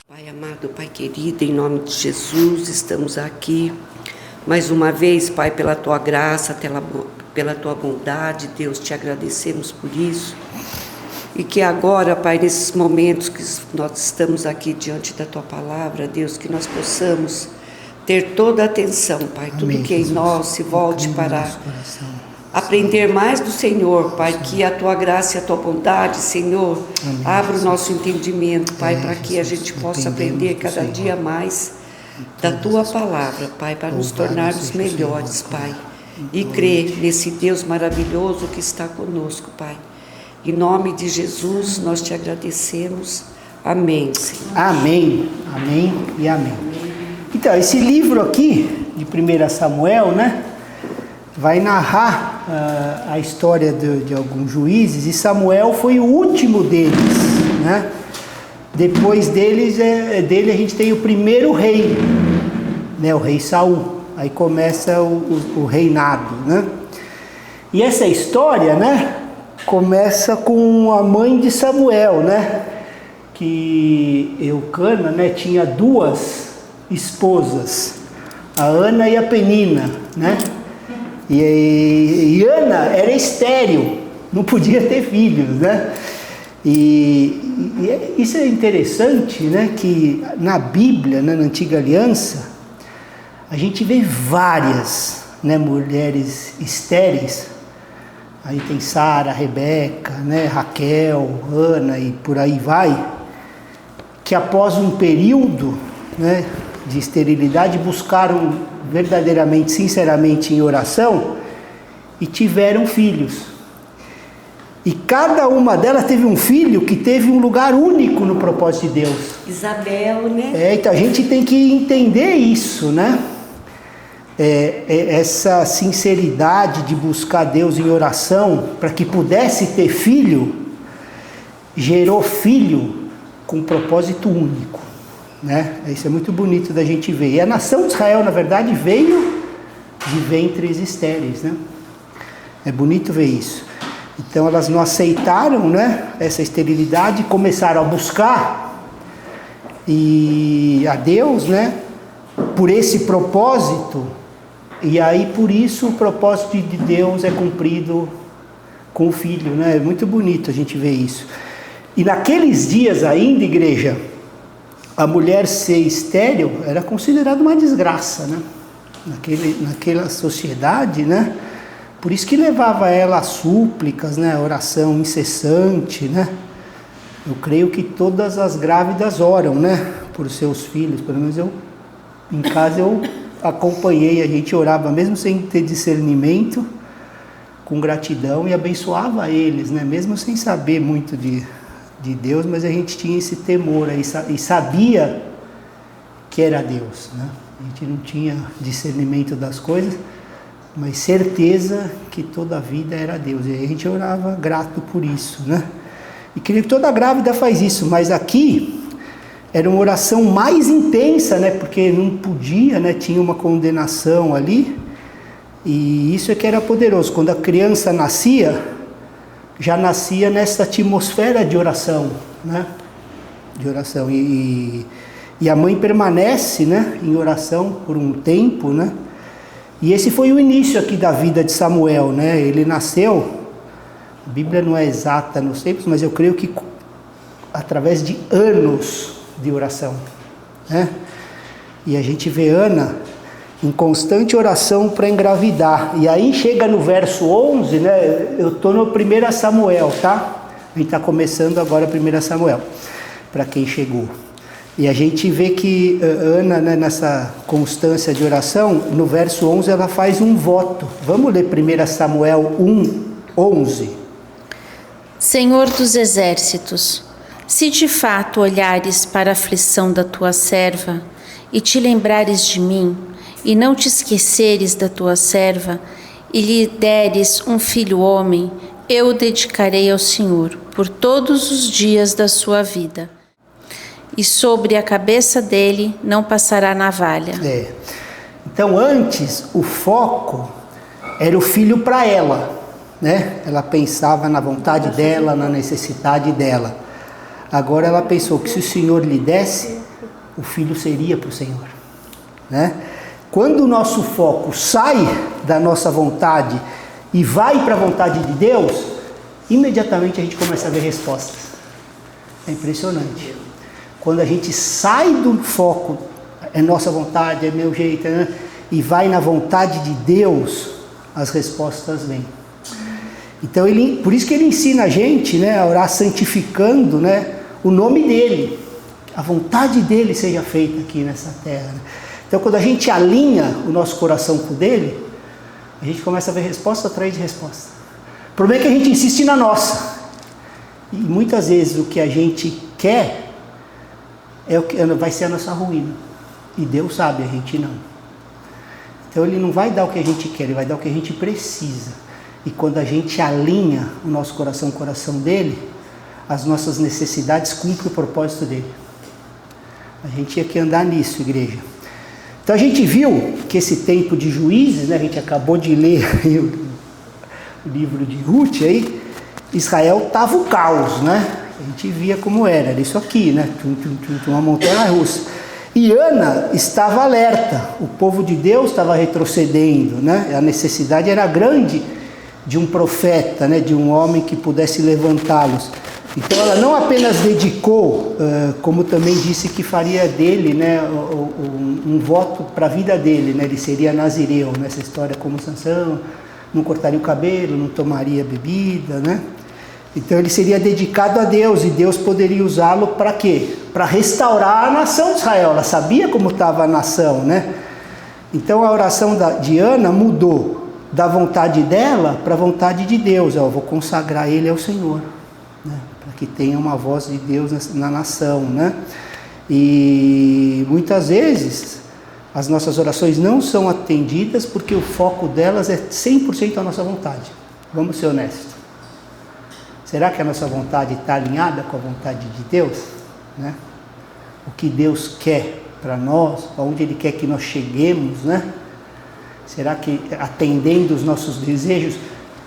Pai amado, Pai querido, em nome de Jesus, estamos aqui mais uma vez, Pai, pela Tua graça, pela Tua bondade, Deus, te agradecemos por isso. E que agora, Pai, nesses momentos que nós estamos aqui diante da Tua palavra, Deus, que nós possamos ter toda a atenção, Pai, Amém, tudo que é em nós se volte para aprender mais do Senhor, Pai, que a Tua graça e a Tua bondade, Senhor, abra o nosso entendimento, Pai, para que a gente possa aprender cada dia mais da Tua palavra, Pai, para nos tornarmos melhores, Pai, e crer nesse Deus maravilhoso que está conosco, Pai. Em nome de Jesus, nós te agradecemos. Amém, Senhor. Amém, amém e amém. Então, esse livro aqui, de 1 Samuel, né, vai narrar a história de alguns juízes, e Samuel foi o último deles, né? Depois dele a gente tem o primeiro rei, né, o rei Saul. Aí começa o reinado, né? E essa história, né, começa com a mãe de Samuel, né? Que Eucana, né, tinha duas esposas, a Ana e a Penina, né? E Ana era estéril, não podia ter filhos, né? E isso é interessante, né? Que na Bíblia, né, na Antiga Aliança, a gente vê várias, né, mulheres estéreis. Aí tem Sara, Rebeca, né, Raquel, Ana e por aí vai, que após um período, né, de esterilidade buscaram verdadeiramente, sinceramente em oração e tiveram filhos. E cada uma delas teve um filho que teve um lugar único no propósito de Deus. Isabel, né? Então a gente tem que entender isso, né? Essa sinceridade de buscar Deus em oração para que pudesse ter filho, gerou filho com propósito único, né? Isso é muito bonito da gente ver. E a nação de Israel, na verdade, veio de ventres estéreis, né? É bonito ver isso. Então elas não aceitaram, né, essa esterilidade, começaram a buscar a Deus, né, por esse propósito. E aí, por isso, o propósito de Deus é cumprido com o filho, né? É muito bonito a gente ver isso. E naqueles dias ainda, igreja, a mulher ser estéril era considerada uma desgraça, né? Naquela sociedade, né? Por isso que levava ela a súplicas, né? A oração incessante, né? Eu creio que todas as grávidas oram, né? Por seus filhos, pelo menos em casa eu acompanhei, a gente orava mesmo sem ter discernimento, com gratidão, e abençoava eles, né? Mesmo sem saber muito de Deus, mas a gente tinha esse temor aí, e sabia que era Deus, né? A gente não tinha discernimento das coisas, mas certeza que toda a vida era Deus, e aí a gente orava grato por isso, né? E creio que toda grávida faz isso, mas aqui era uma oração mais intensa, né? Porque não podia, né? Tinha uma condenação ali. E isso é que era poderoso. Quando a criança nascia, já nascia nessa atmosfera de oração, né? De oração. E a mãe permanece, né, em oração por um tempo, né? E esse foi o início aqui da vida de Samuel, né? Ele nasceu, a Bíblia não é exata nos tempos, mas eu creio que através de anos de oração, né? E a gente vê Ana em constante oração para engravidar. E aí chega no verso 11, né? Eu estou no 1 Samuel, tá? A gente está começando agora 1 Samuel, para quem chegou. E a gente vê que Ana, né, nessa constância de oração, no verso 11 ela faz um voto. Vamos ler 1 Samuel 1:11. Senhor dos exércitos, se de fato olhares para a aflição da tua serva e te lembrares de mim, e não te esqueceres da tua serva, e lhe deres um filho homem, eu o dedicarei ao Senhor por todos os dias da sua vida. E sobre a cabeça dele não passará navalha. Então antes o foco era o filho para ela, né? Ela pensava na vontade dela, na necessidade dela. Agora ela pensou que se o Senhor lhe desse, o filho seria para o Senhor, né? Quando o nosso foco sai da nossa vontade e vai para a vontade de Deus, imediatamente a gente começa a ver respostas. É impressionante. Quando a gente sai do foco, é nossa vontade, é meu jeito, né? E vai na vontade de Deus, as respostas vêm. Então, por isso que ele ensina a gente, né, a orar santificando, né, o nome dele. A vontade dele seja feita aqui nessa terra, né? Então, quando a gente alinha o nosso coração com o dele, a gente começa a ver resposta atrás de resposta. O problema é que a gente insiste na nossa. E muitas vezes o que a gente quer é o que vai ser a nossa ruína. E Deus sabe, a gente não. Então ele não vai dar o que a gente quer, ele vai dar o que a gente precisa. E quando a gente alinha o nosso coração com o coração dele, as nossas necessidades cumprem o propósito dele. A gente tinha que andar nisso, igreja. Então a gente viu que esse tempo de Juízes, né, a gente acabou de ler o livro de Ruth aí, Israel estava o caos, né? A gente via como era isso aqui, né? Uma montanha russa. E Ana estava alerta, o povo de Deus estava retrocedendo, né? A necessidade era grande de um profeta, né? De um homem que pudesse levantá-los. Então ela não apenas dedicou, como também disse que faria dele, né, um voto para a vida dele, né? Ele seria nazireu, nessa história como Sansão, não cortaria o cabelo, não tomaria bebida, né? Então ele seria dedicado a Deus, e Deus poderia usá-lo para quê? Para restaurar a nação de Israel. Ela sabia como estava a nação, né? Então a oração de Ana mudou da vontade dela para a vontade de Deus. Eu vou consagrar ele ao Senhor, né? Para que tenha uma voz de Deus na nação, né? E muitas vezes as nossas orações não são atendidas porque o foco delas é 100% a nossa vontade. Vamos ser honestos. Será que a nossa vontade está alinhada com a vontade de Deus, né? O que Deus quer para nós, aonde Ele quer que nós cheguemos, né? Será que atendendo os nossos desejos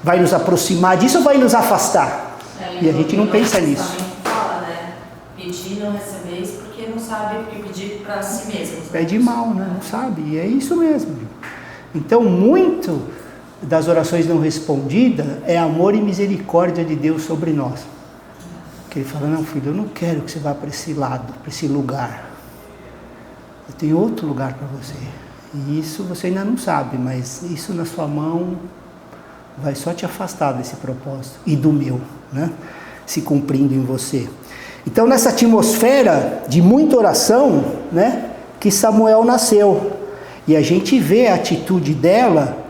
vai nos aproximar disso ou vai nos afastar? E a gente não pensa nisso. Fala, né? Pedir não recebeis porque não sabe, porque pedir para si mesmo. Pede mal, né? Não sabe, e é isso mesmo. Então, muito das orações não respondidas é amor e misericórdia de Deus sobre nós. Que Ele fala, não, filho, eu não quero que você vá para esse lado, para esse lugar. Eu tenho outro lugar para você. E isso você ainda não sabe, mas isso na sua mão vai só te afastar desse propósito e do meu, né? Se cumprindo em você. Então, nessa atmosfera de muita oração, né, que Samuel nasceu. E a gente vê a atitude dela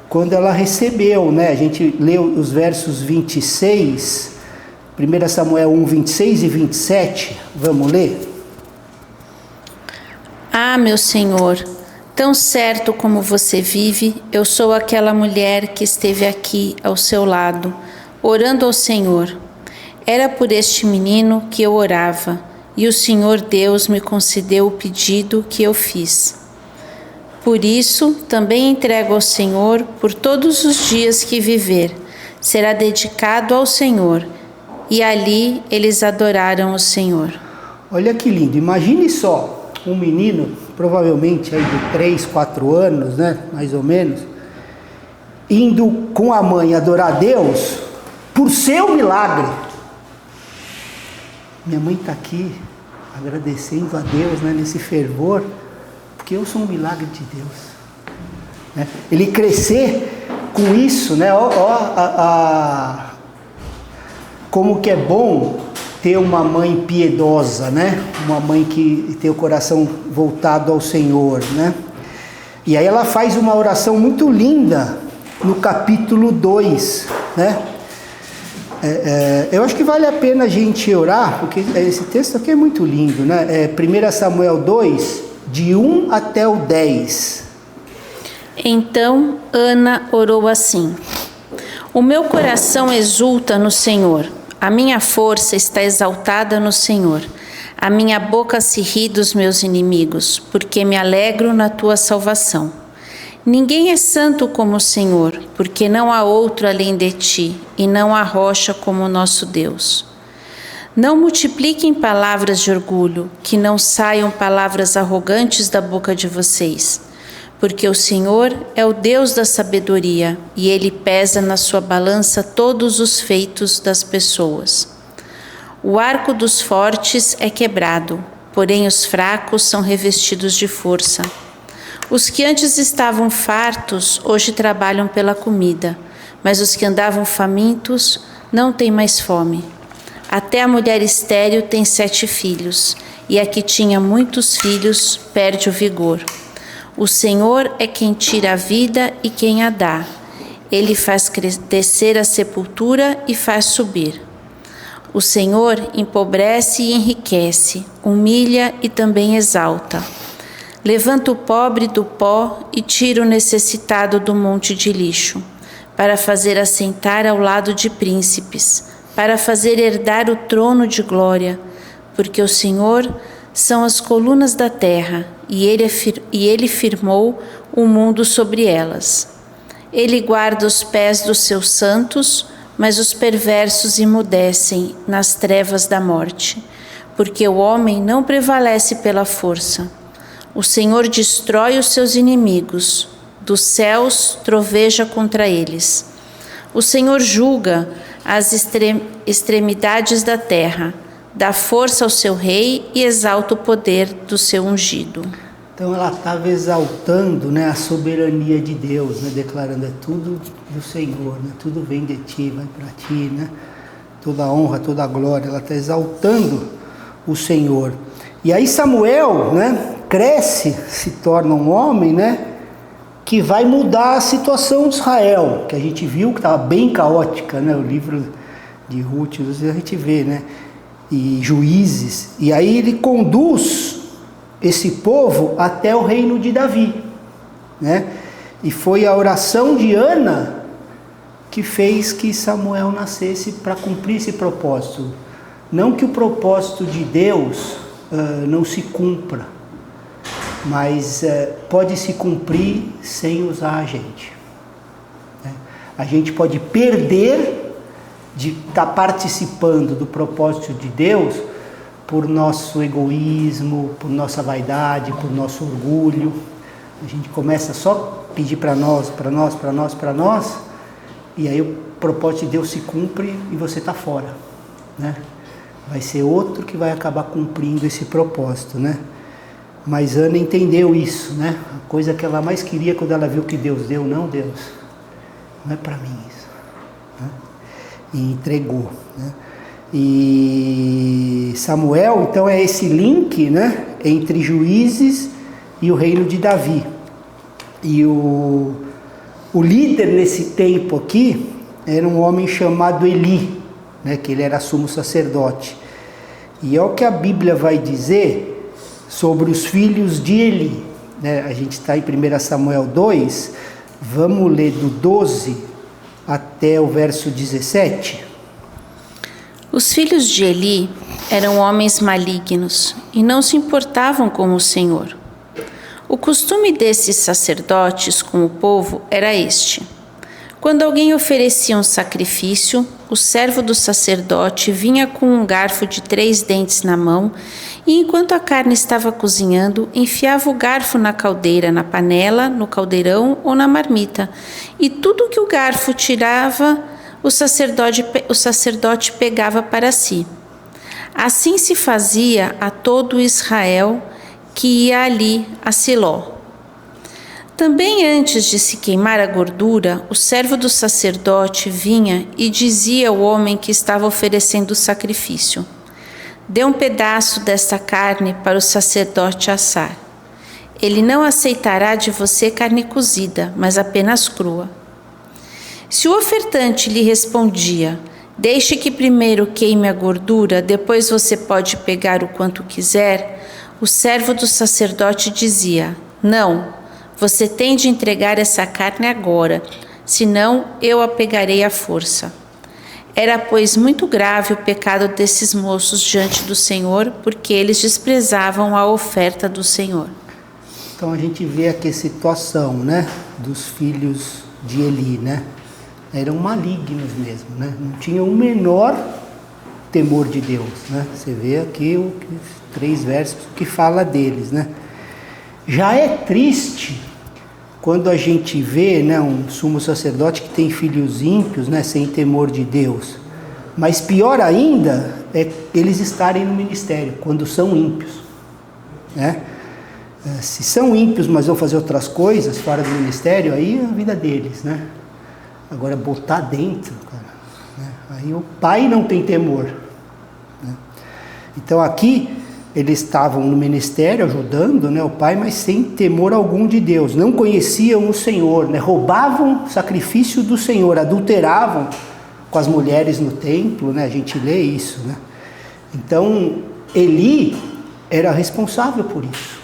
quando ela recebeu, né? A gente leu os versos 26, 1 Samuel 1, 26 e 27. Vamos ler? Ah, meu Senhor, tão certo como você vive, eu sou aquela mulher que esteve aqui ao seu lado, orando ao Senhor. Era por este menino que eu orava, e o Senhor Deus me concedeu o pedido que eu fiz. Por isso, também entrego ao Senhor por todos os dias que viver. Será dedicado ao Senhor. E ali eles adoraram o Senhor. Olha que lindo. Imagine só um menino, provavelmente aí de 3, 4 anos, né? Mais ou menos, indo com a mãe adorar a Deus por seu milagre. Minha mãe está aqui agradecendo a Deus, né, nesse fervor, porque eu sou um milagre de Deus, né? Ele crescer com isso, né? Como que é bom ter uma mãe piedosa, né? Uma mãe que tem o coração voltado ao Senhor, né? E aí ela faz uma oração muito linda no capítulo 2, né? Eu acho que vale a pena a gente orar, porque esse texto aqui é muito lindo, né? 1 Samuel 2, de 1 até o 10. Então Ana orou assim: O meu coração exulta no Senhor, a minha força está exaltada no Senhor. A minha boca se ri dos meus inimigos, porque me alegro na tua salvação. Ninguém é santo como o Senhor, porque não há outro além de ti, e não há rocha como o nosso Deus. Não multipliquem palavras de orgulho, que não saiam palavras arrogantes da boca de vocês, porque o Senhor é o Deus da sabedoria e Ele pesa na sua balança todos os feitos das pessoas. O arco dos fortes é quebrado, porém os fracos são revestidos de força. Os que antes estavam fartos, hoje trabalham pela comida, mas os que andavam famintos não têm mais fome. Até a mulher estéril tem 7 filhos, e a que tinha muitos filhos perde o vigor. O Senhor é quem tira a vida e quem a dá. Ele faz descer a sepultura e faz subir. O Senhor empobrece e enriquece, humilha e também exalta. Levanta o pobre do pó e tira o necessitado do monte de lixo, para fazer assentar ao lado de príncipes, para fazer herdar o trono de glória, porque o Senhor são as colunas da terra, e Ele firmou o mundo sobre elas. Ele guarda os pés dos seus santos, mas os perversos emudecem nas trevas da morte, porque o homem não prevalece pela força. O Senhor destrói os seus inimigos, dos céus troveja contra eles. O Senhor julga as extremidades da terra, dá força ao seu rei e exalta o poder do seu ungido. Então ela estava exaltando, né, a soberania de Deus, né, declarando: é tudo do Senhor, né, tudo vem de ti, vai para ti, né, toda a honra, toda a glória. Ela está exaltando o Senhor. E aí Samuel, né, cresce, se torna um homem, né, que vai mudar a situação de Israel, que a gente viu que estava bem caótica, né, o livro de Ruth, a gente vê, né, e Juízes. E aí ele conduz esse povo até o reino de Davi, né? E foi a oração de Ana que fez que Samuel nascesse para cumprir esse propósito. Não que o propósito de Deus não se cumpra, mas pode se cumprir sem usar a gente, né? A gente pode perder de estar participando do propósito de Deus por nosso egoísmo, por nossa vaidade, por nosso orgulho. A gente começa só a pedir para nós, e aí o propósito de Deus se cumpre e você está fora, né? Vai ser outro que vai acabar cumprindo esse propósito, né? Mas Ana entendeu isso, né? A coisa que ela mais queria quando ela viu que Deus deu: não, Deus, não é para mim isso, né? E entregou, né? E Samuel, então, é esse link, né, entre Juízes e o reino de Davi. E o líder nesse tempo aqui era um homem chamado Eli, né, que ele era sumo sacerdote. E é o que a Bíblia vai dizer sobre os filhos de Eli, né? A gente está em 1 Samuel 2, vamos ler do 12 até o verso 17. Os filhos de Eli eram homens malignos e não se importavam com o Senhor. O costume desses sacerdotes com o povo era este: quando alguém oferecia um sacrifício, o servo do sacerdote vinha com um garfo de 3 dentes na mão e, enquanto a carne estava cozinhando, enfiava o garfo na caldeira, na panela, no caldeirão ou na marmita, e tudo que o garfo tirava, o sacerdote pegava para si. Assim se fazia a todo Israel que ia ali a Siló. Também antes de se queimar a gordura, o servo do sacerdote vinha e dizia ao homem que estava oferecendo o sacrifício: dê um pedaço desta carne para o sacerdote assar. Ele não aceitará de você carne cozida, mas apenas crua. Se o ofertante lhe respondia: deixe que primeiro queime a gordura, depois você pode pegar o quanto quiser, o servo do sacerdote dizia: não, você tem de entregar essa carne agora, senão eu a pegarei à força. Era, pois, muito grave o pecado desses moços diante do Senhor, porque eles desprezavam a oferta do Senhor. Então a gente vê aqui a situação, né, dos filhos de Eli, né? Eram malignos mesmo, né? Não tinham o menor temor de Deus, né? Você vê aqui os 3 versos que fala deles, né? Já é triste quando a gente vê, né, um sumo sacerdote que tem filhos ímpios, né, sem temor de Deus. Mas pior ainda é eles estarem no ministério, quando são ímpios, né? Se são ímpios, mas vão fazer outras coisas fora do ministério, aí é a vida deles, né? Agora, botar dentro, cara, né? Aí o pai não tem temor, né? Então aqui eles estavam no ministério ajudando, né, o pai, mas sem temor algum de Deus. Não conheciam o Senhor, né? Roubavam o sacrifício do Senhor, adulteravam com as mulheres no templo, né? A gente lê isso, né? Então Eli era responsável por isso.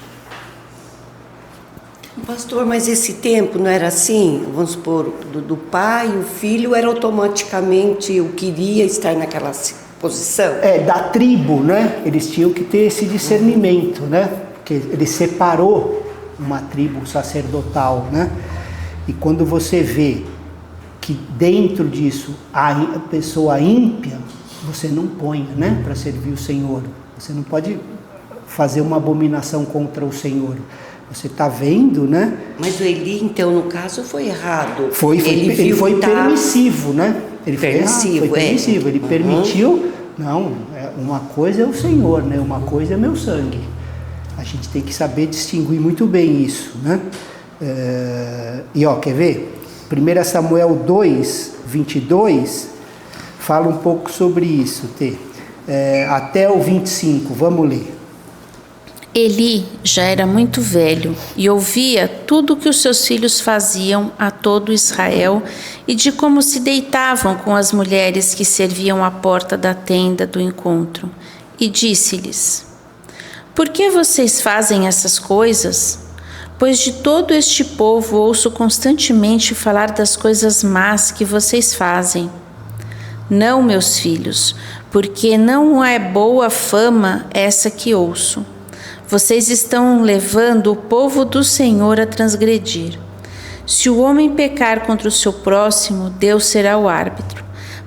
Pastor, mas esse tempo não era assim? Vamos supor, do pai, o filho era automaticamente o queria estar naquela posição? Da tribo, né? Eles tinham que ter esse discernimento, né? Porque ele separou uma tribo sacerdotal, né? E quando você vê que dentro disso a pessoa ímpia, você não põe, né? Para servir o Senhor. Você não pode fazer uma abominação contra o Senhor. Você está vendo, né? Mas o Eli, então, no caso, foi errado. Ele foi permissivo, né? Ele foi permissivo. Ele permitiu. Não, uma coisa é o Senhor, né? Uma coisa é meu sangue. A gente tem que saber distinguir muito bem isso, né? Quer ver? 1 Samuel 2, 22, fala um pouco sobre isso, até o 25, vamos ler. Eli já era muito velho e ouvia tudo o que os seus filhos faziam a todo Israel e de como se deitavam com as mulheres que serviam à porta da tenda do encontro. E disse-lhes: Por que vocês fazem essas coisas? Pois de todo este povo ouço constantemente falar das coisas más que vocês fazem. Não, meus filhos, porque não é boa fama essa que ouço. Vocês estão levando o povo do Senhor a transgredir. Se o homem pecar contra o seu próximo, Deus será o árbitro.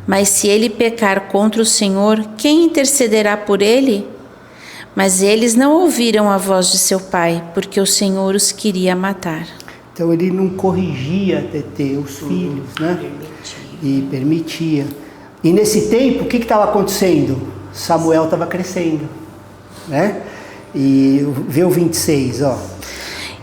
Mas se ele pecar contra o Senhor, quem intercederá por ele? Mas eles não ouviram a voz de seu pai, porque o Senhor os queria matar. Então ele não corrigia os filhos, né? E permitia. E nesse tempo, o que estava acontecendo? Samuel estava crescendo, né? E vê o 26, ó.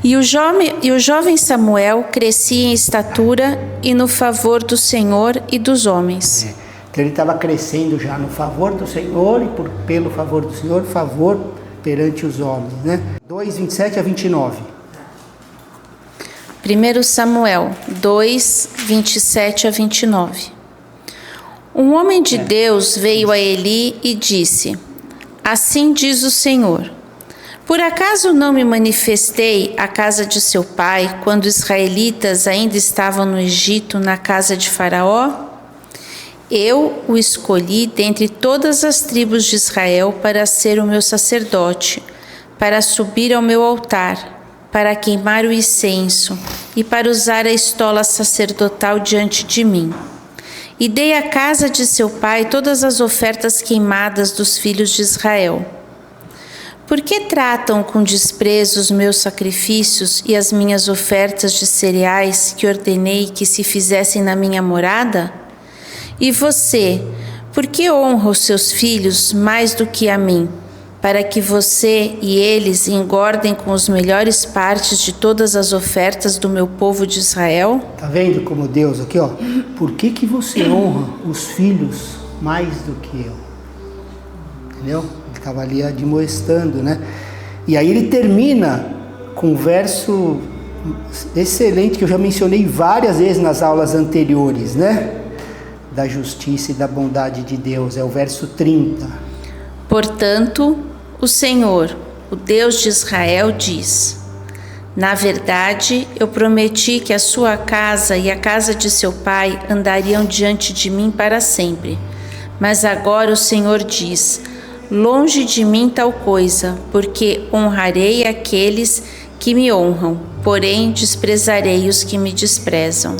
E o jovem Samuel crescia em estatura e no favor do Senhor e dos homens. Então ele estava crescendo já no favor do Senhor e pelo favor do Senhor, favor perante os homens, né? 2, 27 a 29. 1 Samuel 2, 27 a 29. Um homem de Deus veio a Eli e disse: Assim diz o Senhor: Por acaso não me manifestei à casa de seu pai, quando os israelitas ainda estavam no Egito, na casa de Faraó? Eu o escolhi dentre todas as tribos de Israel para ser o meu sacerdote, para subir ao meu altar, para queimar o incenso e para usar a estola sacerdotal diante de mim. E dei à casa de seu pai todas as ofertas queimadas dos filhos de Israel. Por que tratam com desprezo os meus sacrifícios e as minhas ofertas de cereais que ordenei que se fizessem na minha morada? E você, por que honra os seus filhos mais do que a mim, para que você e eles engordem com as melhores partes de todas as ofertas do meu povo de Israel? Tá vendo como Deus aqui, ó? Por que você honra os filhos mais do que eu? Entendeu? Ele estava ali admoestando, né? E aí ele termina com um verso excelente que eu já mencionei várias vezes nas aulas anteriores, né? Da justiça e da bondade de Deus, é o verso 30. Portanto, o Senhor, o Deus de Israel, diz: Na verdade, eu prometi que a sua casa e a casa de seu pai andariam diante de mim para sempre. Mas agora o Senhor diz: Longe de mim tal coisa, porque honrarei aqueles que me honram, porém desprezarei os que me desprezam.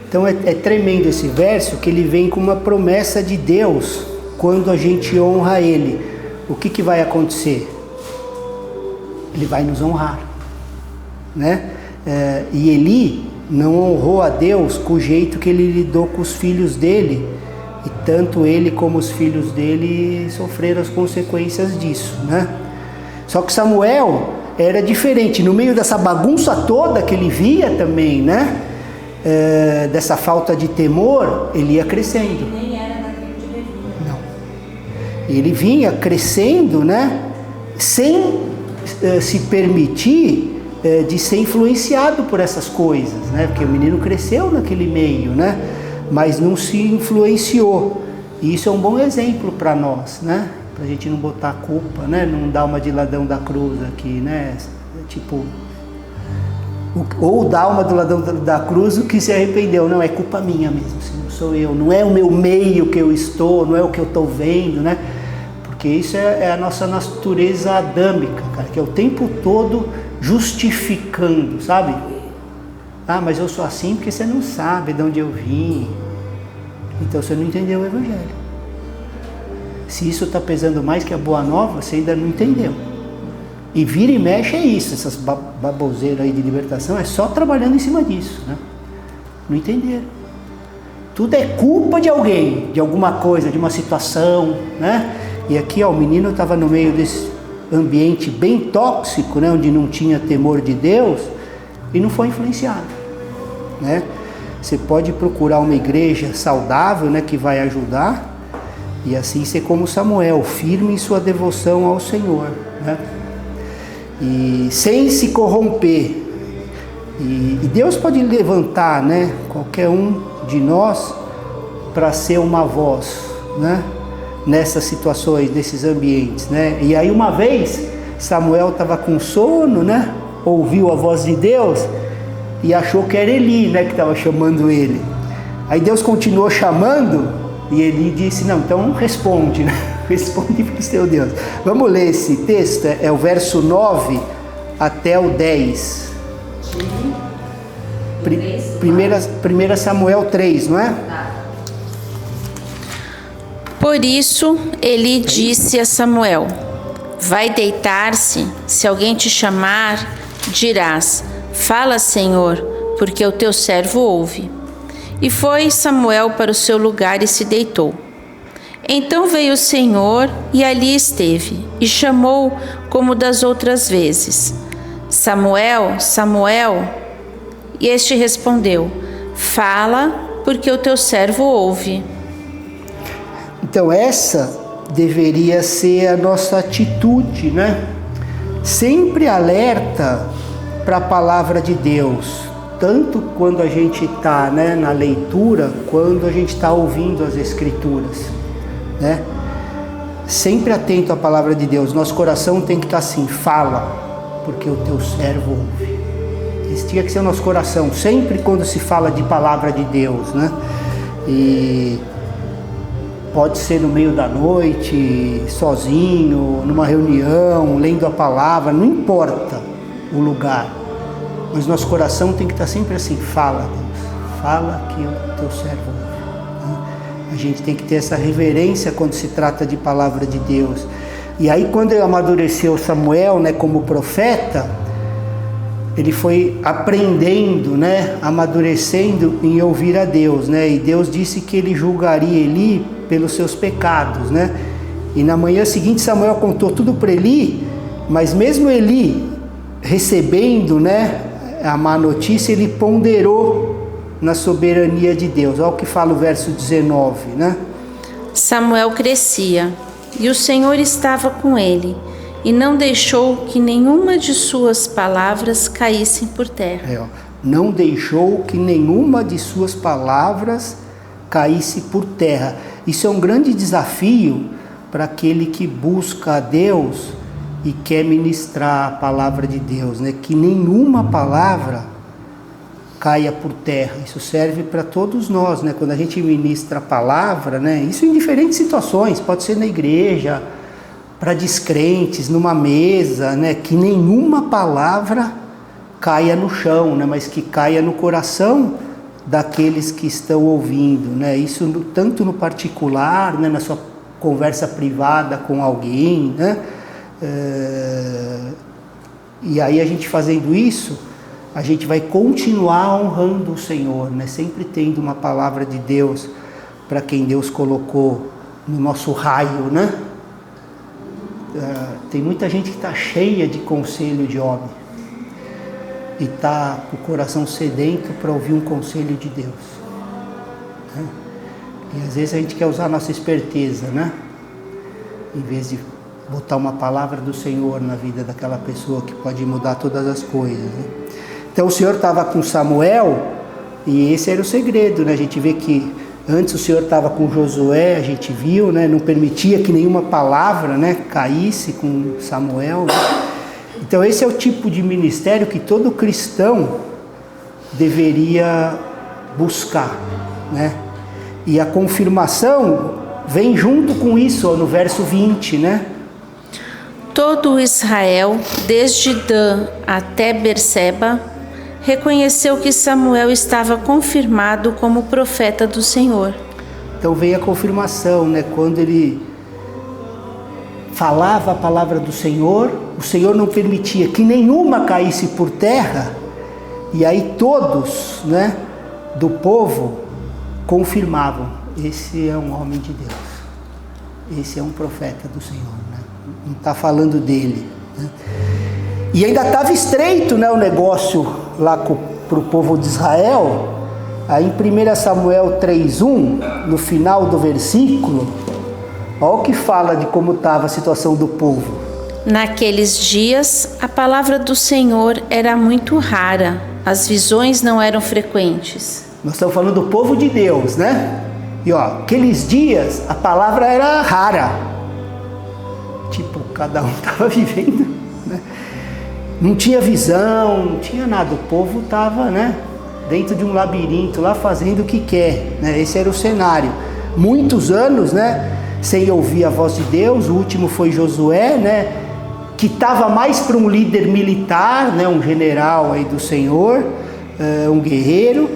Então é tremendo esse verso, que ele vem com uma promessa de Deus quando a gente honra Ele, o que vai acontecer? Ele vai nos honrar, né? E Eli não honrou a Deus com o jeito que ele lidou com os filhos dele, e tanto ele como os filhos dele sofreram as consequências disso, né? Só que Samuel era diferente, no meio dessa bagunça toda que ele via também, né? Dessa falta de temor, ele ia crescendo. Nem era da tribo de Levi. Não. Ele vinha crescendo, né? Sem se permitir de ser influenciado por essas coisas, né? Porque o menino cresceu naquele meio, né? Mas não se influenciou. E isso é um bom exemplo para nós, né? Para a gente não botar a culpa, né? Não dar uma de ladrão da cruz aqui, né? Tipo, ou dar uma do ladrão da cruz o que se arrependeu. Não, é culpa minha mesmo, assim, não sou eu. Não é o meu meio que eu estou, não é o que eu estou vendo, né? Porque isso é a nossa natureza adâmica, cara, que é o tempo todo justificando, sabe? Ah, mas eu sou assim porque você não sabe de onde eu vim. Então você não entendeu o Evangelho. Se isso está pesando mais que a boa nova, você ainda não entendeu. E vira e mexe é isso, essas baboseiras aí de libertação, é só trabalhando em cima disso, né? Não entenderam. Tudo é culpa de alguém, de alguma coisa, de uma situação, né? E aqui, ó, o menino estava no meio desse ambiente bem tóxico, né? Onde não tinha temor de Deus, e não foi influenciado, né? Você pode procurar uma igreja saudável, né, que vai ajudar, e assim ser como Samuel, firme em sua devoção ao Senhor, né? E sem se corromper. E Deus pode levantar, né, qualquer um de nós para ser uma voz, né, nessas situações, nesses ambientes, né? E aí uma vez Samuel estava com sono, né? Ouviu a voz de Deus e achou que era Eli, né, que estava chamando ele. Aí Deus continuou chamando e Eli disse, não, então responde, né? Responde para o seu Deus. Vamos ler esse texto, é o verso 9 até o 10. 1 Samuel 3, não é? Por isso, Eli disse a Samuel, vai deitar-se, se alguém te chamar, dirás, fala, Senhor, porque o teu servo ouve. E foi Samuel para o seu lugar e se deitou. Então veio o Senhor e ali esteve, e chamou como das outras vezes, Samuel, Samuel. E este respondeu, fala, porque o teu servo ouve. Então essa deveria ser a nossa atitude, né? Sempre alerta para a palavra de Deus, tanto quando a gente está, né, na leitura, quando a gente está ouvindo as Escrituras, né? Sempre atento à palavra de Deus. Nosso coração tem que estar assim, fala, porque o teu servo ouve. Esse tinha que ser o nosso coração, sempre quando se fala de palavra de Deus, né? E pode ser no meio da noite, sozinho, numa reunião, lendo a palavra, não importa o lugar. Mas nosso coração tem que estar sempre assim, fala, Deus, fala que o teu servo ouve. A gente tem que ter essa reverência quando se trata de palavra de Deus. E aí quando amadureceu Samuel, né, como profeta, ele foi aprendendo, né, amadurecendo em ouvir a Deus, né? E Deus disse que ele julgaria Eli pelos seus pecados, né? E na manhã seguinte Samuel contou tudo para Eli, mas mesmo Eli recebendo, né, a má notícia, ele ponderou na soberania de Deus. Olha o que fala o verso 19, né? Samuel crescia, e o Senhor estava com ele, e não deixou que nenhuma de suas palavras caíssem por terra. Não deixou que nenhuma de suas palavras caísse por terra. Isso é um grande desafio para aquele que busca a Deus e quer ministrar a palavra de Deus, né? Que nenhuma palavra caia por terra. Isso serve para todos nós, né? Quando a gente ministra a palavra, né? Isso em diferentes situações, pode ser na igreja, para descrentes, numa mesa, né? Que nenhuma palavra caia no chão, né? Mas que caia no coração daqueles que estão ouvindo, né? Isso tanto no particular, né? Na sua conversa privada com alguém, né? E aí a gente fazendo isso, a gente vai continuar honrando o Senhor, né? Sempre tendo uma palavra de Deus para quem Deus colocou no nosso raio, né? Tem muita gente que está cheia de conselho de homem e está com o coração sedento para ouvir um conselho de Deus, né? E às vezes a gente quer usar a nossa esperteza, né? Em vez de botar uma palavra do Senhor na vida daquela pessoa que pode mudar todas as coisas, né? Então o Senhor estava com Samuel e esse era o segredo, né? A gente vê que antes o Senhor estava com Josué, a gente viu, né? Não permitia que nenhuma palavra, né, caísse com Samuel, né? Então esse é o tipo de ministério que todo cristão deveria buscar, né? E a confirmação vem junto com isso, ó, no verso 20, né? Todo Israel, desde Dan até Berseba, reconheceu que Samuel estava confirmado como profeta do Senhor. Então vem a confirmação, né? Quando ele falava a palavra do Senhor, o Senhor não permitia que nenhuma caísse por terra, e aí todos, né, do povo confirmavam: esse é um homem de Deus, esse é um profeta do Senhor, né? Não está falando dele, né? E ainda estava estreito, né, o negócio lá para o povo de Israel. Aí em 1 Samuel 3:1, no final do versículo, olha o que fala de como estava a situação do povo. Naqueles dias, a palavra do Senhor era muito rara, as visões não eram frequentes. Nós estamos falando do povo de Deus, né? E ó, aqueles dias a palavra era rara. Tipo, cada um estava vivendo, né? Não tinha visão, não tinha nada. O povo estava, né, dentro de um labirinto lá fazendo o que quer, né? Esse era o cenário. Muitos anos, né, sem ouvir a voz de Deus. O último foi Josué, né, que estava mais para um líder militar, né, um general aí do Senhor, um guerreiro.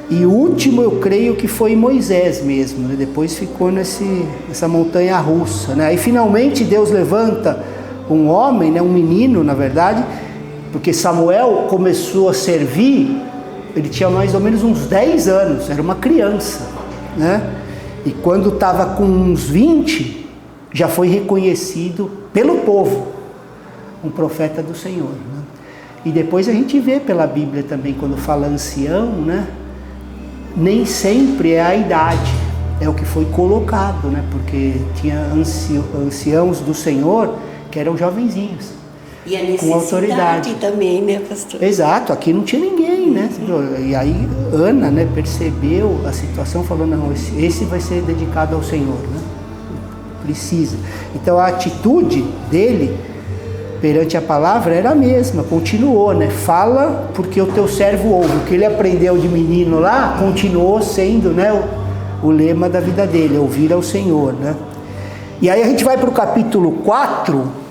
E o último eu creio que foi Moisés mesmo, né? Depois ficou nessa montanha russa, né? Aí finalmente Deus levanta um homem, né, um menino na verdade, porque Samuel começou a servir, ele tinha mais ou menos uns 10 anos, era uma criança, né? E quando estava com uns 20, já foi reconhecido pelo povo, um profeta do Senhor, né? E depois a gente vê pela Bíblia também, quando fala ancião, né? Nem sempre é a idade, é o que foi colocado, né? Porque tinha anciãos do Senhor que eram jovenzinhos. E a necessidade com autoridade também, né, pastor? Exato, aqui não tinha ninguém, né? E aí Ana, né, percebeu a situação, falou: não, esse vai ser dedicado ao Senhor, né? Precisa. Então a atitude dele perante a palavra era a mesma, continuou, né? Fala porque o teu servo ouve. O que ele aprendeu de menino lá continuou sendo, né, o lema da vida dele, ouvir ao Senhor, né? E aí a gente vai para o capítulo 4.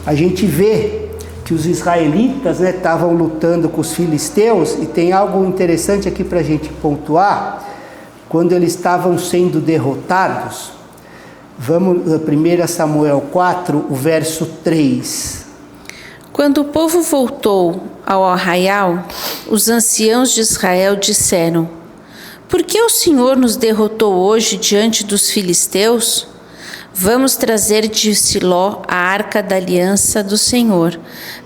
A gente vê que os israelitas, né, estavam lutando com os filisteus, e tem algo interessante aqui para a gente pontuar. Quando eles estavam sendo derrotados, vamos a 1 Samuel 4, o verso 3. Quando o povo voltou ao arraial, os anciãos de Israel disseram: por que o Senhor nos derrotou hoje diante dos filisteus? Vamos trazer de Siló a arca da aliança do Senhor,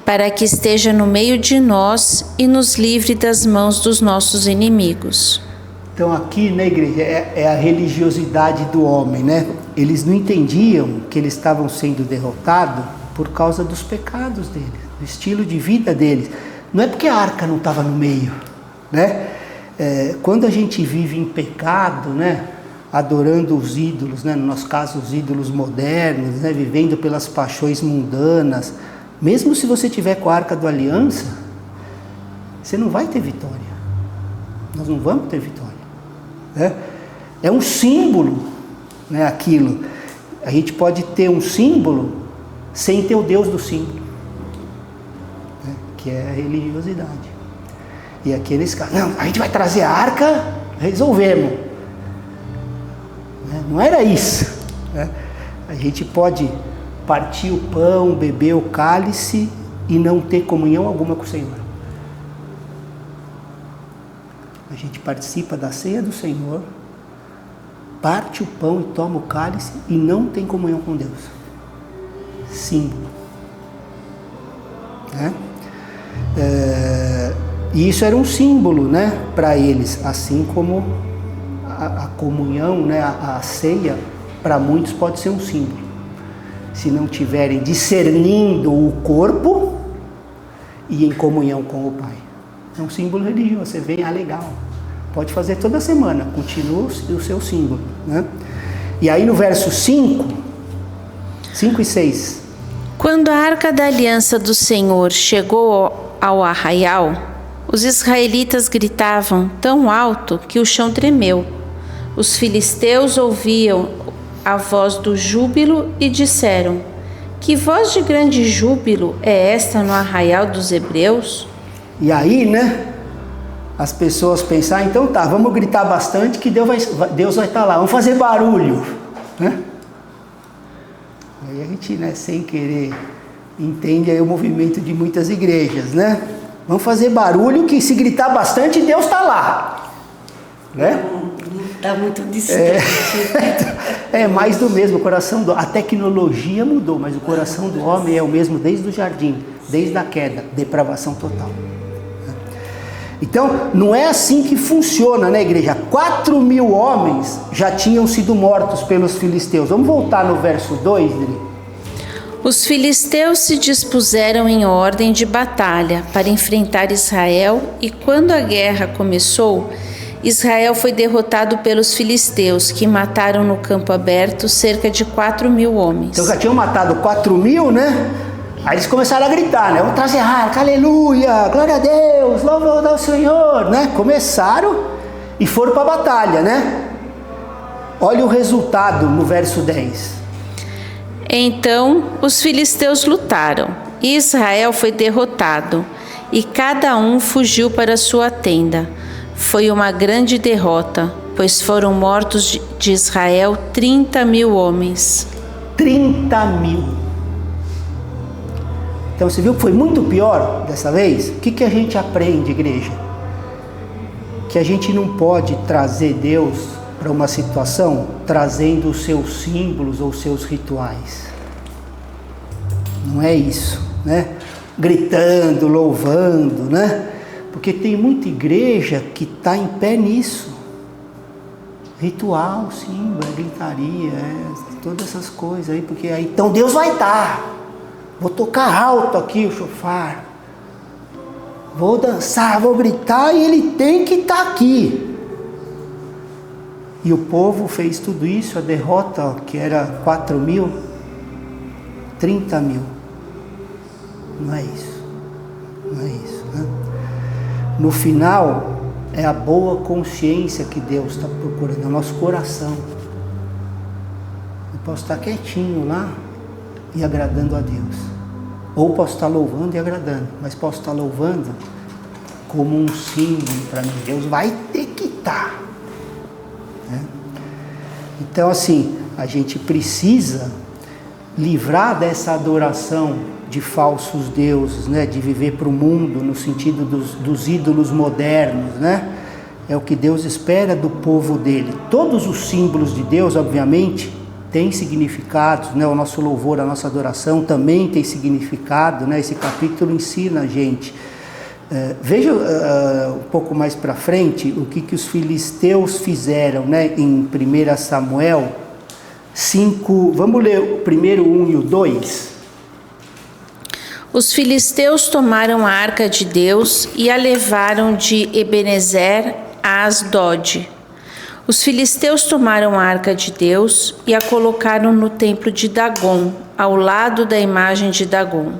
para que esteja no meio de nós e nos livre das mãos dos nossos inimigos. Então aqui na igreja é a religiosidade do homem, né? Eles não entendiam que eles estavam sendo derrotados por causa dos pecados deles, do estilo de vida deles. Não é porque a arca não estava no meio, né? Quando a gente vive em pecado, né, adorando os ídolos, né, no nosso caso os ídolos modernos, né, vivendo pelas paixões mundanas, mesmo se você tiver com a arca da aliança, você não vai ter vitória. Nós não vamos ter vitória, né? É um símbolo, né, aquilo. A gente pode ter um símbolo sem ter o Deus do símbolo, né, que é a religiosidade. E aqueles caras: não, a gente vai trazer a arca, resolvemos. né? Não era isso, né? A gente pode partir o pão, beber o cálice e não ter comunhão alguma com o Senhor. A gente participa da ceia do Senhor, parte o pão e toma o cálice e não tem comunhão com Deus. Símbolo. Né? E isso era um símbolo, né, para eles, assim como a comunhão, né, a ceia, para muitos pode ser um símbolo. Se não tiverem discernindo o corpo e em comunhão com o Pai. É um símbolo religioso, você vem, legal. Pode fazer toda semana, continua o seu símbolo, né? E aí no verso 5 e 6. Quando a arca da aliança do Senhor chegou ao arraial, os israelitas gritavam tão alto que o chão tremeu. Os filisteus ouviam a voz do júbilo e disseram: que voz de grande júbilo é esta no arraial dos hebreus? E aí, né, as pessoas pensam, então tá, vamos gritar bastante que Deus vai estar lá, vamos fazer barulho, né? Aí a gente, né, sem querer, entende aí o movimento de muitas igrejas, né? Vamos fazer barulho que se gritar bastante Deus está lá, né? Está muito distante. É mais do mesmo, a tecnologia mudou, mas o coração do homem é o mesmo desde o jardim, desde a queda, depravação total. Então, não é assim que funciona, né, igreja? 4.000 homens já tinham sido mortos pelos filisteus. Vamos voltar no verso 2, Dri? Os filisteus se dispuseram em ordem de batalha para enfrentar Israel, e quando a guerra começou, Israel foi derrotado pelos filisteus, que mataram no campo aberto cerca de 4.000 homens. Então já tinham matado 4.000, né? Aí eles começaram a gritar, né? Vamos trazer arca, aleluia, glória a Deus, louva ao Senhor, né? Começaram e foram para a batalha, né? Olha o resultado no verso 10. Então os filisteus lutaram, e Israel foi derrotado, e cada um fugiu para sua tenda. Foi uma grande derrota, pois foram mortos de Israel 30.000 homens. 30.000. Então você viu que foi muito pior dessa vez? O que a gente aprende, igreja? Que a gente não pode trazer Deus para uma situação trazendo os seus símbolos ou seus rituais. Não é isso, né? Gritando, louvando, né? Porque tem muita igreja que está em pé nisso. Ritual, símbolo, gritaria, todas essas coisas aí, porque aí então Deus vai estar. Vou tocar alto aqui o chofar, vou dançar, vou gritar e ele tem que estar aqui. E o povo fez tudo isso, a derrota que era 4.000, 30.000. Não é isso, não é isso, né? No final, é a boa consciência que Deus está procurando, é o nosso coração. Eu posso estar quietinho lá e agradando a Deus, ou posso estar louvando e agradando, mas posso estar louvando como um símbolo para mim. Deus vai ter que estar, né? Então assim, a gente precisa livrar dessa adoração de falsos deuses, né? De viver para o mundo no sentido dos ídolos modernos, né? É o que Deus espera do povo dele. Todos os símbolos de Deus, obviamente, tem significados, né? O nosso louvor, a nossa adoração também tem significado, né? Esse capítulo ensina a gente. Veja um pouco mais para frente o que os filisteus fizeram, né? Em 1 Samuel 5, vamos ler o primeiro 1 e o 2. Os filisteus tomaram a arca de Deus e a levaram de Ebenezer a Asdod. Os filisteus tomaram a arca de Deus e a colocaram no templo de Dagom, ao lado da imagem de Dagom.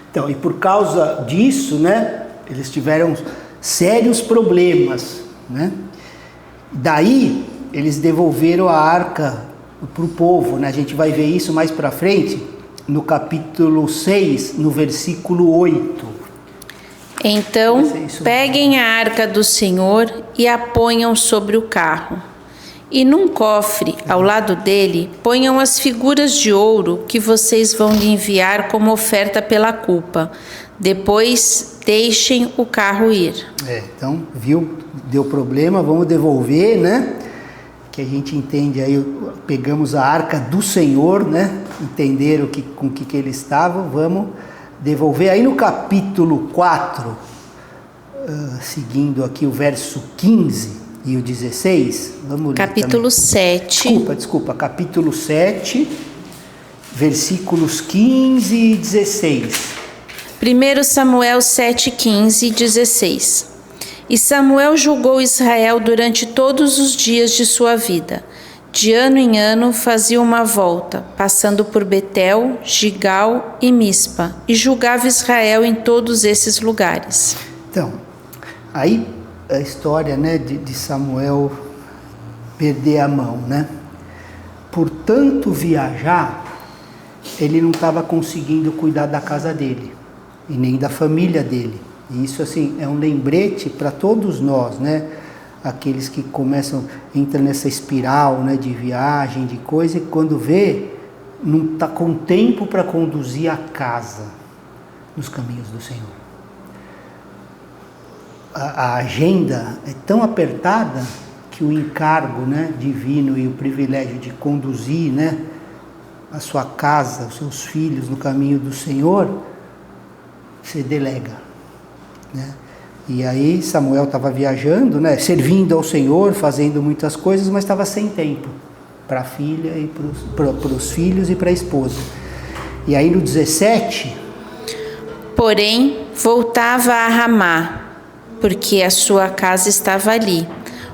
Então, e por causa disso, né, eles tiveram sérios problemas, né? Daí, eles devolveram a arca para o povo, né? A gente vai ver isso mais para frente, no capítulo 6, no versículo 8. Então, peguem a arca do Senhor e a ponham sobre o carro. E num cofre, ao lado dele, ponham as figuras de ouro que vocês vão lhe enviar como oferta pela culpa. Depois, deixem o carro ir. Então, viu, deu problema, vamos devolver, né? Que a gente entende aí, pegamos a arca do Senhor, né? Entenderam com que ele estava, vamos devolver. Aí no capítulo 4, seguindo aqui o verso 15 e o 16, vamos ler Capítulo 7. Desculpa, capítulo 7, versículos 15 e 16. 1 Samuel 7, 15 e 16. E Samuel julgou Israel durante todos os dias de sua vida. De ano em ano fazia uma volta, passando por Betel, Gigal e Mispa, e julgava Israel em todos esses lugares. Então, aí a história, né, de Samuel perder a mão, né? Por tanto viajar, ele não estava conseguindo cuidar da casa dele e nem da família dele. E isso, assim, é um lembrete para todos nós, né? Aqueles que entram nessa espiral, né, de viagem, de coisa, e quando vê, não está com tempo para conduzir a casa nos caminhos do Senhor. A agenda é tão apertada que o encargo, né, divino e o privilégio de conduzir, né, a sua casa, os seus filhos no caminho do Senhor, você delega, né? E aí Samuel estava viajando, né, servindo ao Senhor, fazendo muitas coisas, mas estava sem tempo para a filha e para os filhos e para a esposa. E aí no 17... Porém, voltava a Ramá, porque a sua casa estava ali,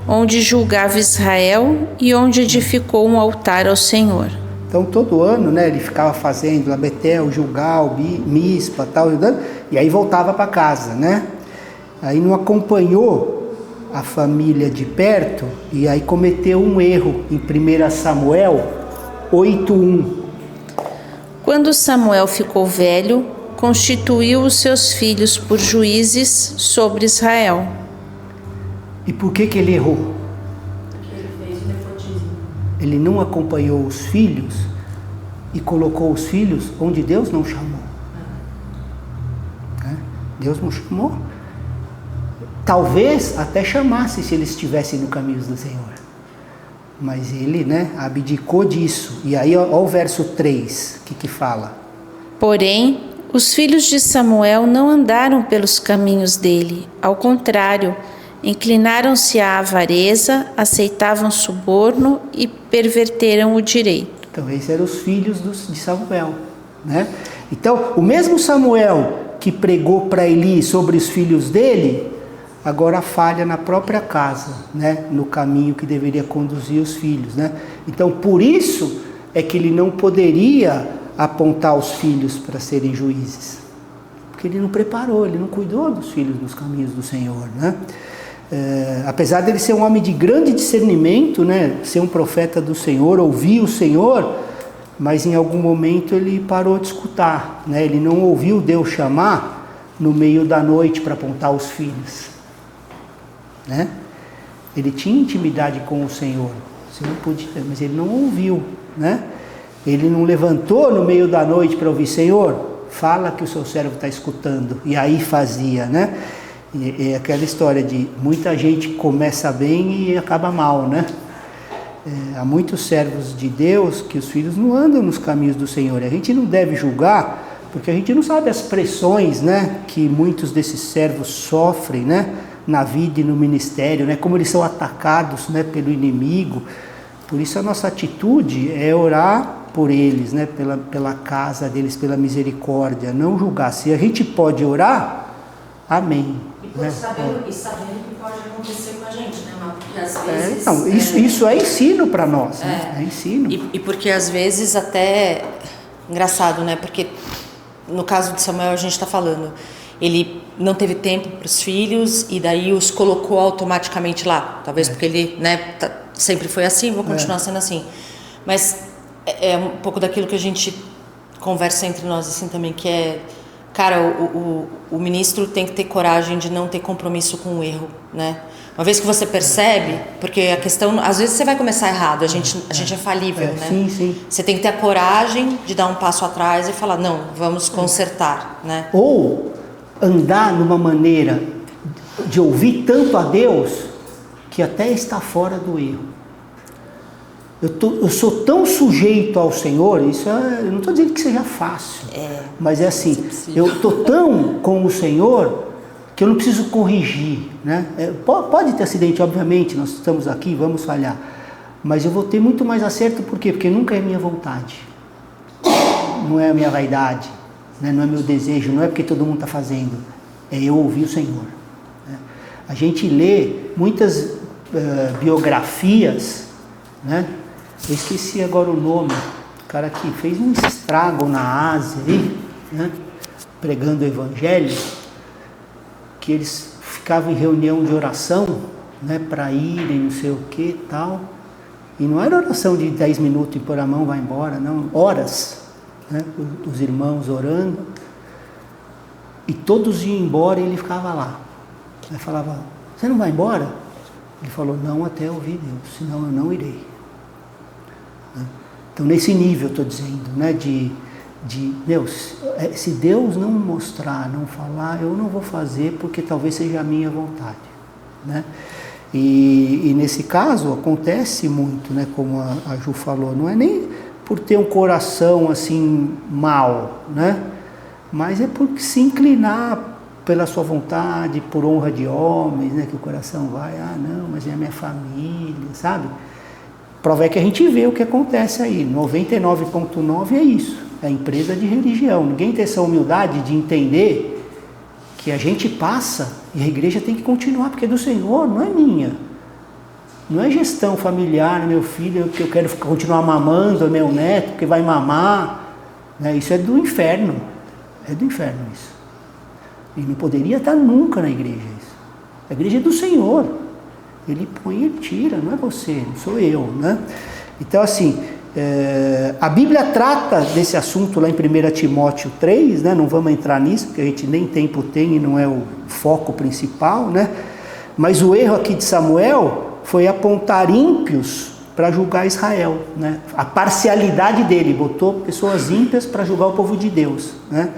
onde julgava Israel e onde edificou um altar ao Senhor. Então todo ano, né, ele ficava fazendo lá Betel, Gilgal, Mispa, tal, e aí voltava para casa, né? Aí não acompanhou a família de perto e aí cometeu um erro em 1 Samuel 8:1. Quando Samuel ficou velho, constituiu os seus filhos por juízes sobre Israel. E por que ele errou? Porque ele fez o nepotismo. Ele não acompanhou os filhos e colocou os filhos onde Deus não chamou. Deus não chamou. Talvez até chamasse se eles estivessem no caminho do Senhor. Mas ele, né, abdicou disso. E aí, ó o verso 3, que fala? Porém, os filhos de Samuel não andaram pelos caminhos dele. Ao contrário, inclinaram-se à avareza, aceitavam suborno e perverteram o direito. Então, esses eram os filhos de Samuel, né? Então, o mesmo Samuel que pregou para Eli sobre os filhos dele, agora falha na própria casa, né? No caminho que deveria conduzir os filhos, né? Então, por isso é que ele não poderia apontar os filhos para serem juízes, porque ele não preparou, ele não cuidou dos filhos nos caminhos do Senhor, né? Apesar dele ser um homem de grande discernimento, né? Ser um profeta do Senhor, ouvir o Senhor, mas em algum momento ele parou de escutar, né? Ele não ouviu Deus chamar no meio da noite para apontar os filhos, né? Ele tinha intimidade com o Senhor, mas ele não ouviu, né? Ele não levantou no meio da noite para ouvir: Senhor, fala que o seu servo está escutando, e aí fazia, né? E é aquela história de muita gente começa bem e acaba mal, né? Há muitos servos de Deus que os filhos não andam nos caminhos do Senhor. A gente não deve julgar, porque a gente não sabe as pressões, né, que muitos desses servos sofrem, né, na vida e no ministério, né, como eles são atacados, né, pelo inimigo. Por isso a nossa atitude é orar por eles, né, pela casa deles, pela misericórdia, não julgar. Se a gente pode orar, amém. E sabendo que pode acontecer com a gente, né? Porque às vezes... Então, isso é ensino para nós, né? É ensino. E porque às vezes até... Engraçado, né? Porque no caso de Samuel a gente está falando, ele não teve tempo para os filhos e daí os colocou automaticamente lá. Talvez porque ele, né, sempre foi assim, vou continuar sendo assim. Mas é um pouco daquilo que a gente conversa entre nós assim também, que é... Cara, o ministro tem que ter coragem de não ter compromisso com o erro, né? Uma vez que você percebe, porque a questão, às vezes você vai começar errado, a gente é falível, né? Sim, sim. Você tem que ter a coragem de dar um passo atrás e falar, não, vamos consertar, né? Ou andar numa maneira de ouvir tanto a Deus que até está fora do erro. Eu sou tão sujeito ao Senhor, eu não estou dizendo que seja fácil, mas é assim, eu estou tão com o Senhor que eu não preciso corrigir, né? Pode ter acidente, obviamente, nós estamos aqui, vamos falhar, mas eu vou ter muito mais acerto, por quê? Porque nunca é minha vontade, não é a minha vaidade, né? Não é meu desejo, não é porque todo mundo está fazendo, é eu ouvir o Senhor, né? A gente lê muitas biografias, né? Eu esqueci agora o nome, o cara que fez um estrago na Ásia aí, né? Pregando o Evangelho, que eles ficavam em reunião de oração, né, para irem, não sei o que e tal, e não era oração de 10 minutos e pôr a mão, vai embora, não, horas, né, os irmãos orando, e todos iam embora e ele ficava lá. Aí falava, você não vai embora? Ele falou, não, até eu ouvir Deus, senão eu não irei. Então nesse nível, estou dizendo, né, Deus, se Deus não mostrar, não falar, eu não vou fazer porque talvez seja a minha vontade, né? E nesse caso acontece muito, né? Como a Ju falou, não é nem por ter um coração assim mau, né? Mas é por se inclinar pela sua vontade, por honra de homens, né? Que o coração vai, não, mas é a minha família, sabe? Prova é que a gente vê o que acontece aí, 99,9% é isso. É empresa de religião. Ninguém tem essa humildade de entender que a gente passa e a igreja tem que continuar, porque é do Senhor, não é minha. Não é gestão familiar, meu filho, que eu quero continuar mamando, é meu neto, que vai mamar. Né? Isso é do inferno. É do inferno isso. E não poderia estar nunca na igreja isso. A igreja é do Senhor. Ele põe e tira, não é você, não sou eu. Né? Então assim... a Bíblia trata desse assunto lá em 1 Timóteo 3, né? Não vamos entrar nisso, porque a gente nem tempo tem e não é o foco principal, né? Mas o erro aqui de Samuel foi apontar ímpios para julgar Israel, né? A parcialidade dele, botou pessoas ímpias para julgar o povo de Deus, né?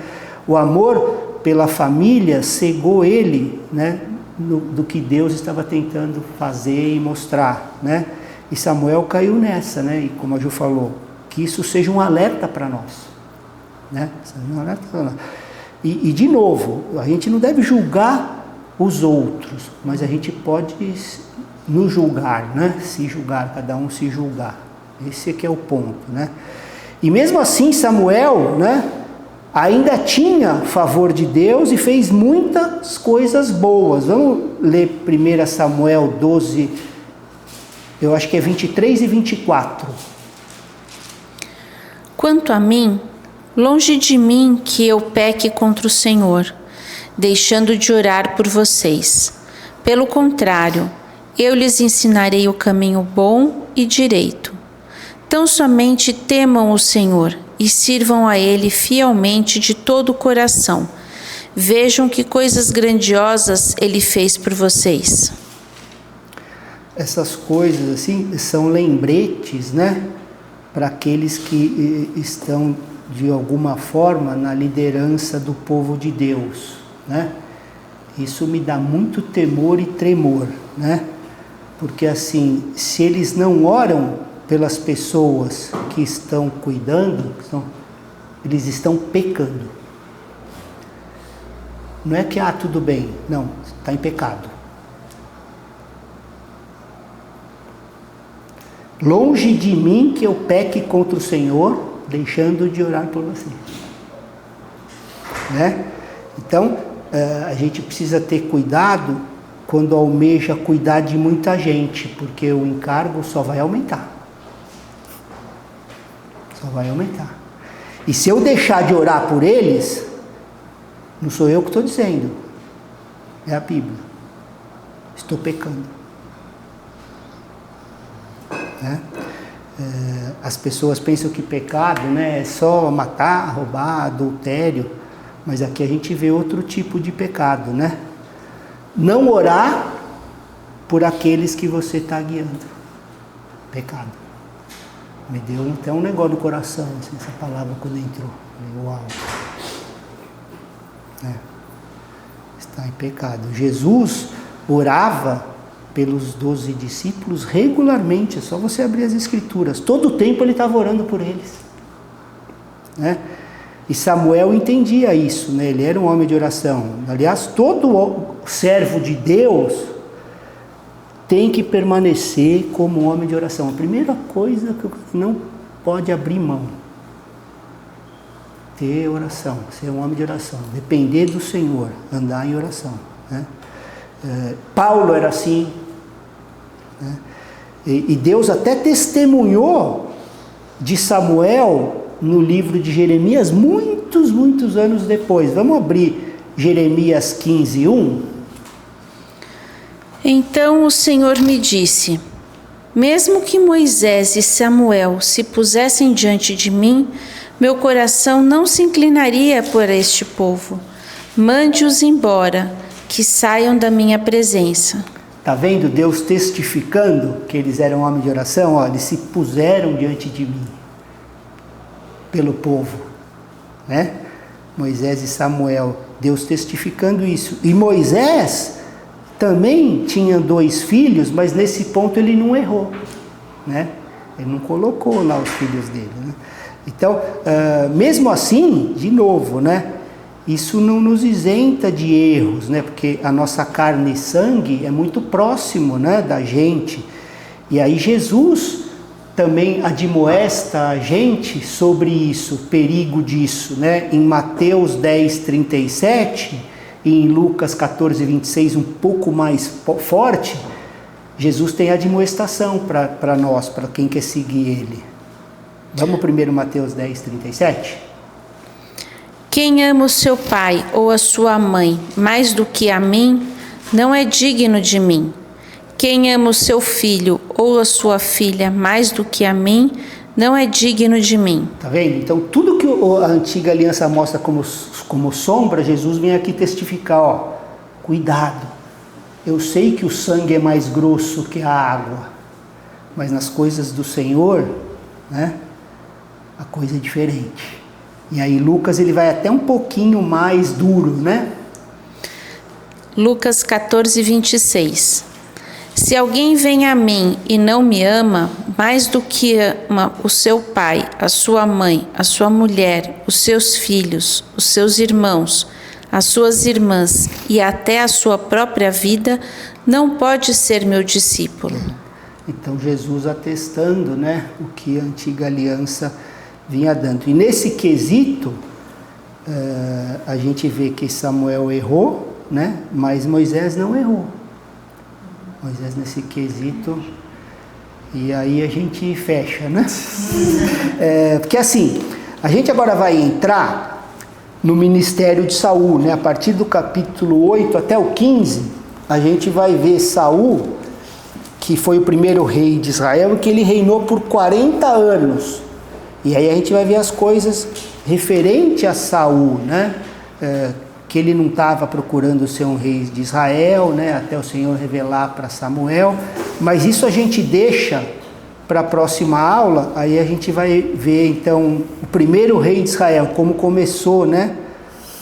O amor pela família cegou ele, né? Do que Deus estava tentando fazer e mostrar, né? E Samuel caiu nessa, né? E como a Ju falou, que isso seja um alerta para nós, né? Seja um alerta para nós. E de novo, a gente não deve julgar os outros, mas a gente pode nos julgar, né? Se julgar, cada um se julgar. Esse é que é o ponto, né? E mesmo assim Samuel, né? Ainda tinha favor de Deus e fez muitas coisas boas. Vamos ler 1 Samuel 12, eu acho que é 23 e 24. Quanto a mim, longe de mim que eu peque contra o Senhor, deixando de orar por vocês. Pelo contrário, eu lhes ensinarei o caminho bom e direito. Tão somente temam o Senhor e sirvam a Ele fielmente de todo o coração. Vejam que coisas grandiosas Ele fez por vocês. Essas coisas assim são lembretes, né, para aqueles que estão de alguma forma na liderança do povo de Deus, né? Isso me dá muito temor e tremor, né? Porque assim, se eles não oram pelas pessoas que estão cuidando, eles estão pecando. Não é que tudo bem, não, está em pecado. Longe de mim que eu peque contra o Senhor, deixando de orar por você. Né? Então, a gente precisa ter cuidado quando almeja cuidar de muita gente, porque o encargo só vai aumentar. Só vai aumentar. E se eu deixar de orar por eles, não sou eu que estou dizendo, é a Bíblia. Estou pecando. Né? As pessoas pensam que pecado, né, é só matar, roubar, adultério, mas aqui a gente vê outro tipo de pecado, né? Não orar por aqueles que você está guiando. Pecado. Me deu até um negócio no coração, assim, essa palavra quando entrou. Uau. Está em pecado. Jesus orava pelos 12 discípulos regularmente, é só você abrir as escrituras. Todo o tempo ele estava orando por eles. Né? E Samuel entendia isso, né? Ele era um homem de oração. Aliás, todo servo de Deus tem que permanecer como um homem de oração. A primeira coisa que não pode abrir mão, ter oração, ser um homem de oração, depender do Senhor, andar em oração. Né? Paulo era assim, né? E Deus até testemunhou de Samuel no livro de Jeremias muitos anos depois. Vamos abrir Jeremias 15:1. Então o Senhor me disse: mesmo que Moisés e Samuel se pusessem diante de mim, meu coração não se inclinaria por este povo. Mande-os embora, que saiam da minha presença. Está vendo Deus testificando que eles eram homens de oração? Ó, eles se puseram diante de mim, pelo povo, né? Moisés e Samuel, Deus testificando isso. E Moisés também tinha 2 filhos, mas nesse ponto ele não errou, né? Ele não colocou lá os filhos dele, né? Então, mesmo assim, de novo, né? Isso não nos isenta de erros, né? Porque a nossa carne e sangue é muito próximo, né, da gente. E aí Jesus também admoesta a gente sobre isso, o perigo disso, né? Em Mateus 10:37 e em Lucas 14:26, um pouco mais forte, Jesus tem admoestação para nós, para quem quer seguir Ele. Vamos primeiro Mateus 10:37? Quem ama o seu pai ou a sua mãe mais do que a mim, não é digno de mim. Quem ama o seu filho ou a sua filha mais do que a mim, não é digno de mim. Tá vendo? Então tudo que a antiga aliança mostra como sombra, Jesus vem aqui testificar, ó, cuidado. Eu sei que o sangue é mais grosso que a água, mas nas coisas do Senhor, né, a coisa é diferente. E aí Lucas ele vai até um pouquinho mais duro, né? Lucas 14:26. Se alguém vem a mim e não me ama, mais do que ama o seu pai, a sua mãe, a sua mulher, os seus filhos, os seus irmãos, as suas irmãs e até a sua própria vida, não pode ser meu discípulo. Então Jesus atestando, né, o que a antiga aliança vinha dando. E nesse quesito, a gente vê que Samuel errou, né, mas Moisés não errou. Moisés nesse quesito, e aí a gente fecha, né? Porque assim, a gente agora vai entrar no ministério de Saul, né? A partir do capítulo 8 até o 15, a gente vai ver Saul, que foi o primeiro rei de Israel, e que ele reinou por 40 anos. E aí a gente vai ver as coisas referente a Saul, né? Que ele não estava procurando ser um rei de Israel, né? Até o Senhor revelar para Samuel. Mas isso a gente deixa para a próxima aula. Aí a gente vai ver então o primeiro rei de Israel, como começou, né,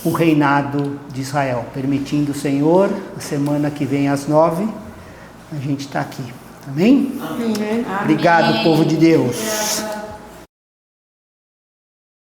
o reinado de Israel. Permitindo o Senhor, a semana que vem às 9, a gente está aqui. Amém? Amém. Obrigado, povo de Deus.